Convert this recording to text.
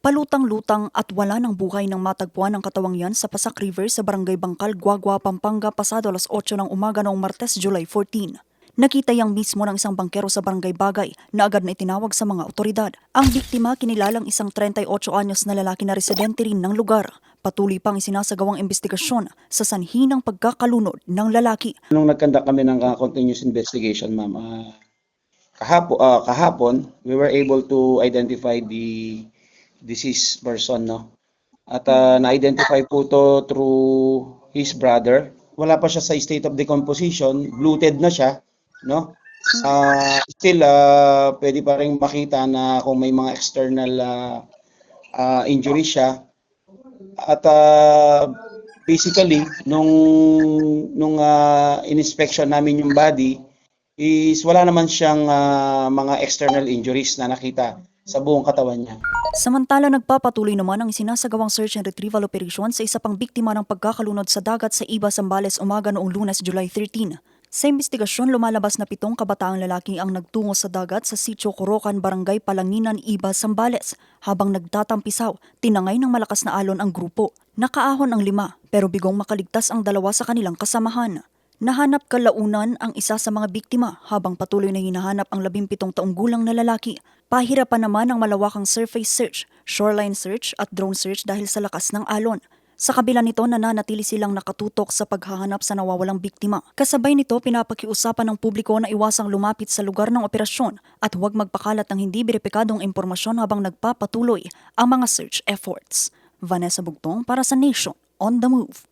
Palutang-lutang at wala ng buhay nang matagpuan ang katawang yan sa Pasak River sa Barangay Bangkal, Guagua, Pampanga pasado alas 8 ng umaga noong Martes, July 14. Nakita yang mismo ng isang bangkero sa Barangay Bagay na agad na itinawag sa mga otoridad. Ang biktima kinilalang isang 38 anyos na lalaki na residente rin ng lugar. Patuloy pang isinasagawang investigasyon sa sanhi ng pagkakalunod ng lalaki. Nung nagkanda kami ng continuous investigation, ma'am, kahapon, we were able to identify the deceased person, no? At na-identify po to through his brother. Wala pa siya sa state of decomposition, bloated na siya, no? Still, pwede pa rin makita na kung may mga external injuries siya. At basically, nung in-inspection namin yung body, is wala naman siyang mga external injuries na nakita sa buong katawan niya. Samantala, nagpapatuloy naman ang isinasagawang search and retrieval operation sa isa pang biktima ng pagkakalunod sa dagat sa Iba, Zambales umaga noong Lunes, July 13. Sa investigasyon, lumalabas na 7 kabataang lalaki ang nagtungo sa dagat sa Sitio Corocan, Barangay Palanginan, Iba, Zambales. Habang nagtatampisaw, tinangay ng malakas na alon ang grupo. Nakaahon ang 5, pero bigong makaligtas ang 2 sa kanilang kasamahan. Nahanap kalaunan ang isa sa mga biktima habang patuloy na hinahanap ang 17 taong gulang na lalaki. Pahirapan naman ang malawakang surface search, shoreline search at drone search dahil sa lakas ng alon. Sa kabila nito, nananatili silang nakatutok sa paghahanap sa nawawalang biktima. Kasabay nito, pinapakiusapan ng publiko na iwasang lumapit sa lugar ng operasyon at huwag magpakalat ng hindi beripikadong impormasyon habang nagpapatuloy ang mga search efforts. Vanessa Bugtong para sa Nation on the Move.